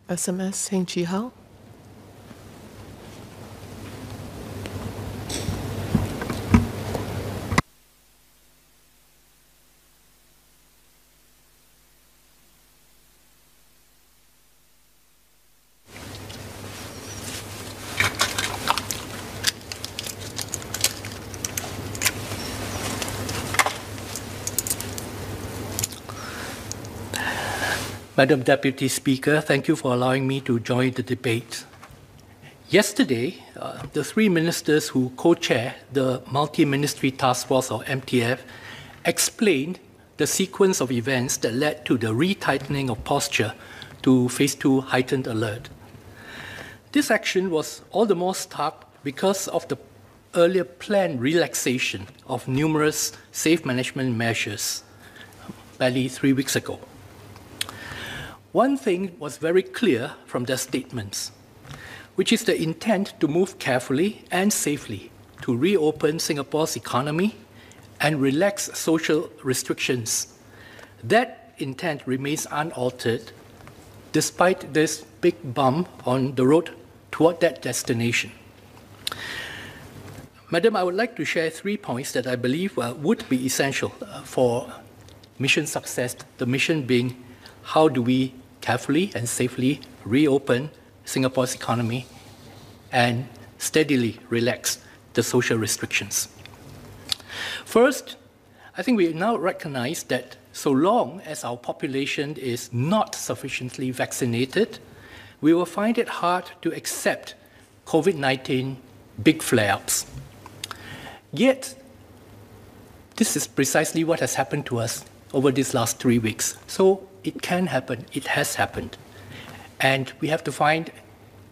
SMS Heng Chee. Madam Deputy Speaker, thank you for allowing me to join the debate. Yesterday, the three ministers who co-chair the Multi-Ministry Task Force, or MTF, explained the sequence of events that led to the retightening of posture to Phase 2 Heightened Alert. This action was all the more stark because of the earlier planned relaxation of numerous safe management measures, barely 3 weeks ago. One thing was very clear from their statements, which is the intent to move carefully and safely to reopen Singapore's economy and relax social restrictions. That intent remains unaltered despite this big bump on the road toward that destination. Madam, I would like to share 3 points that I believe would be essential for mission success, the mission being how do we carefully and safely reopen Singapore's economy and steadily relax the social restrictions. First, I think we now recognize that so long as our population is not sufficiently vaccinated, we will find it hard to accept COVID-19 big flare-ups. Yet, this is precisely what has happened to us over these last 3 weeks. So it can happen, it has happened. And we have to find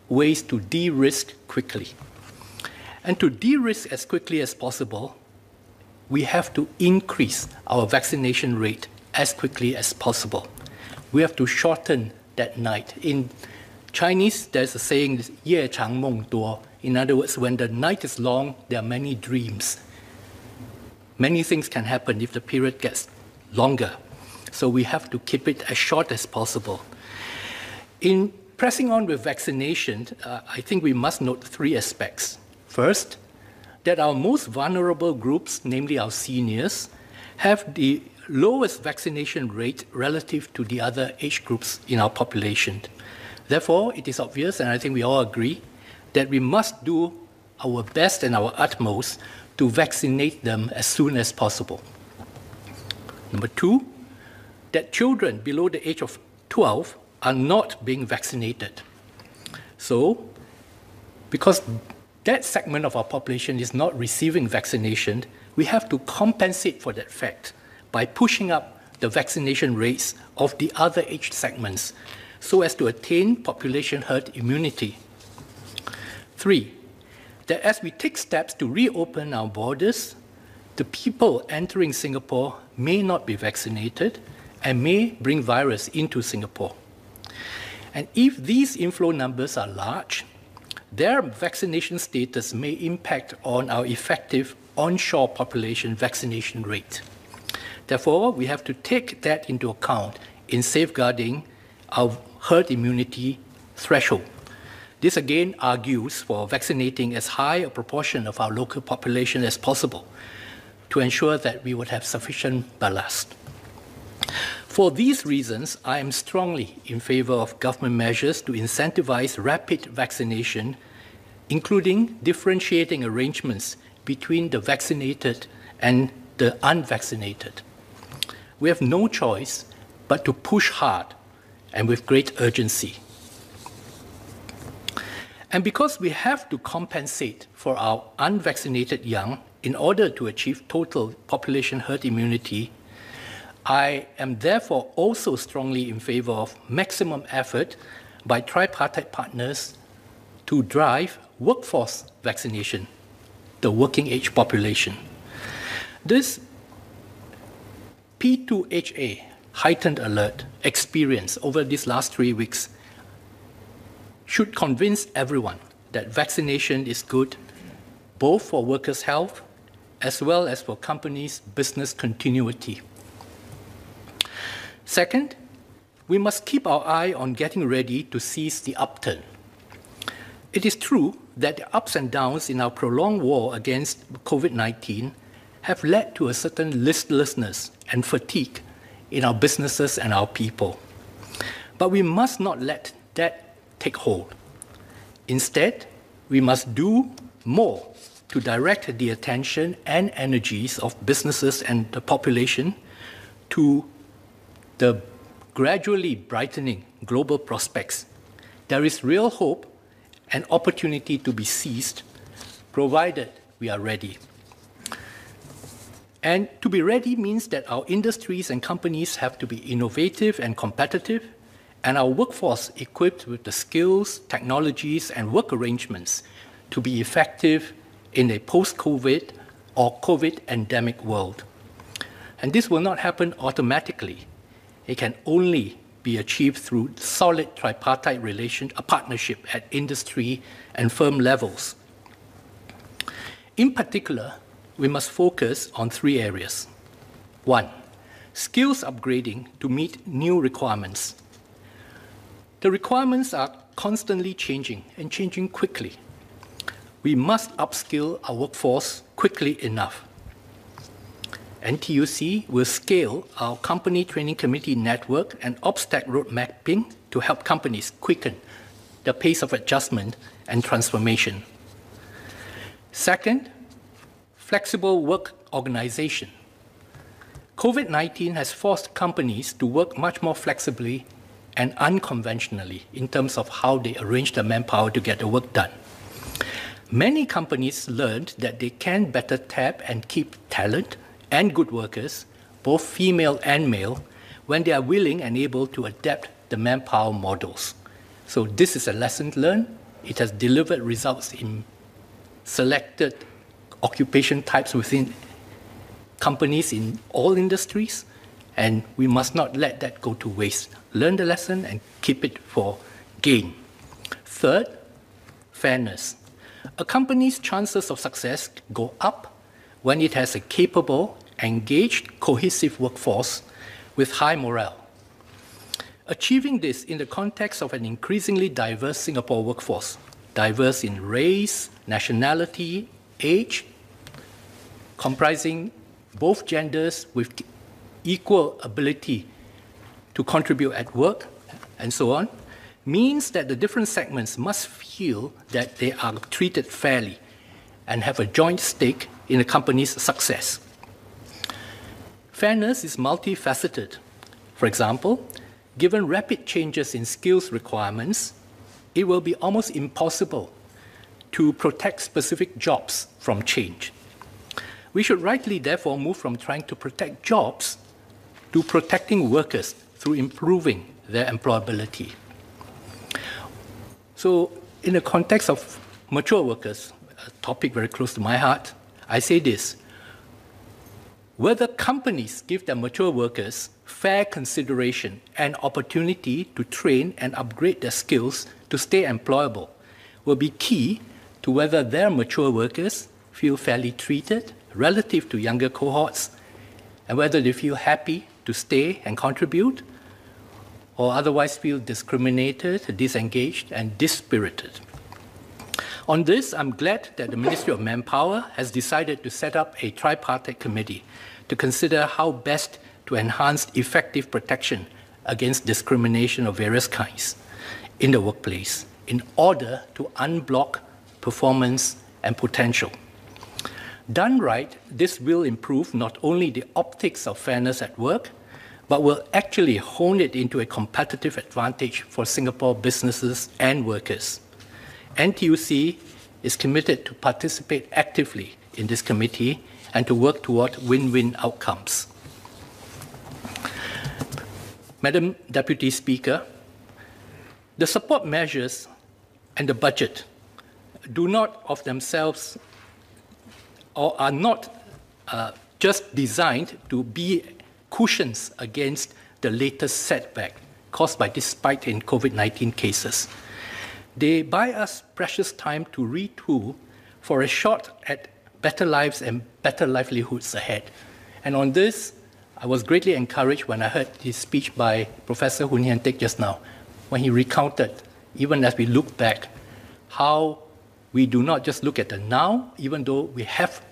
ways to de-risk quickly. And to de-risk as quickly as possible, we have to increase our vaccination rate as quickly as possible. We have to shorten that night. In Chinese, there's a saying, 夜长梦多. In other words, when the night is long, there are many dreams. Many things can happen if the period gets longer. So we have to keep it as short as possible. In pressing on with vaccination, I think we must note 3 aspects. First, that our most vulnerable groups, namely our seniors, have the lowest vaccination rate relative to the other age groups in our population. Therefore, it is obvious, and I think we all agree, that we must do our best and our utmost to vaccinate them as soon as possible. Number 2, that children below the age of 12 are not being vaccinated. So, because that segment of our population is not receiving vaccination, we have to compensate for that fact by pushing up the vaccination rates of the other age segments so as to attain population herd immunity. 3, that as we take steps to reopen our borders, the people entering Singapore may not be vaccinated and may bring virus into Singapore. And if these inflow numbers are large, their vaccination status may impact on our effective onshore population vaccination rate. Therefore, we have to take that into account in safeguarding our herd immunity threshold. This again argues for vaccinating as high a proportion of our local population as possible to ensure that we would have sufficient ballast. For these reasons, I am strongly in favor of government measures to incentivize rapid vaccination, including differentiating arrangements between the vaccinated and the unvaccinated. We have no choice but to push hard and with great urgency. And because we have to compensate for our unvaccinated young in order to achieve total population herd immunity, I am therefore also strongly in favor of maximum effort by tripartite partners to drive workforce vaccination, the working age population. This P2HA, heightened alert, experience over these last 3 weeks should convince everyone that vaccination is good both for workers' health as well as for companies' business continuity. Second, we must keep our eye on getting ready to seize the upturn. It is true that the ups and downs in our prolonged war against COVID-19 have led to a certain listlessness and fatigue in our businesses and our people. But we must not let that take hold. Instead, we must do more to direct the attention and energies of businesses and the population to the gradually brightening global prospects. There is real hope and opportunity to be seized, provided we are ready. And to be ready means that our industries and companies have to be innovative and competitive, and our workforce equipped with the skills, technologies, and work arrangements to be effective in a post-COVID or COVID endemic world. And this will not happen automatically. It can only be achieved through solid tripartite partnership at industry and firm levels. In particular, we must focus on 3 areas. 1, skills upgrading to meet new requirements. The requirements are constantly changing and changing quickly. We must upskill our workforce quickly enough. NTUC will scale our company training committee network and OPSTAC road mapping to help companies quicken the pace of adjustment and transformation. Second, flexible work organization. COVID-19 has forced companies to work much more flexibly and unconventionally in terms of how they arrange their manpower to get the work done. Many companies learned that they can better tap and keep talent and good workers, both female and male, when they are willing and able to adapt the manpower models. So this is a lesson learned. It has delivered results in selected occupation types within companies in all industries, and we must not let that go to waste. Learn the lesson and keep it for gain. Third, fairness. A company's chances of success go up when it has a capable, engaged, cohesive workforce with high morale. Achieving this in the context of an increasingly diverse Singapore workforce, diverse in race, nationality, age, comprising both genders with equal ability to contribute at work, and so on, means that the different segments must feel that they are treated fairly and have a joint stake in a company's success. Fairness is multifaceted. For example, given rapid changes in skills requirements, it will be almost impossible to protect specific jobs from change. We should rightly, therefore, move from trying to protect jobs to protecting workers through improving their employability. So, in the context of mature workers, a topic very close to my heart, I say this: whether companies give their mature workers fair consideration and opportunity to train and upgrade their skills to stay employable will be key to whether their mature workers feel fairly treated relative to younger cohorts, and whether they feel happy to stay and contribute, or otherwise feel discriminated, disengaged, and dispirited. On this, I'm glad that the Ministry of Manpower has decided to set up a tripartite committee to consider how best to enhance effective protection against discrimination of various kinds in the workplace in order to unblock performance and potential. Done right, this will improve not only the optics of fairness at work, but will actually hone it into a competitive advantage for Singapore businesses and workers. NTUC is committed to participate actively in this committee and to work toward win-win outcomes. Madam Deputy Speaker, the support measures and the budget do not of themselves or are not just designed to be cushions against the latest setback caused by this spike in COVID-19 cases. They buy us precious time to retool for a shot at better lives and better livelihoods ahead. And on this, I was greatly encouraged when I heard his speech by Professor Hun Hien Teck just now, when he recounted, even as we look back, how we do not just look at the now, even though we have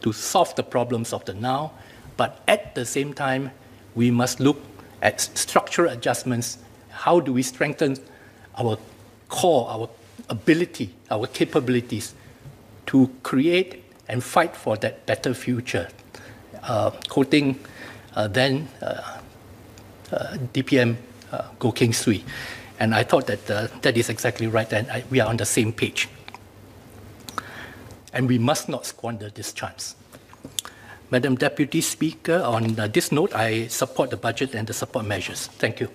to solve the problems of the now, but at the same time, we must look at structural adjustments. How do we strengthen our core, our ability, our capabilities to create and fight for that better future? Quoting then DPM Goh Keng Swee. And I thought that that is exactly right, and we are on the same page. And we must not squander this chance. Madam Deputy Speaker, on this note, I support the budget and the support measures. Thank you.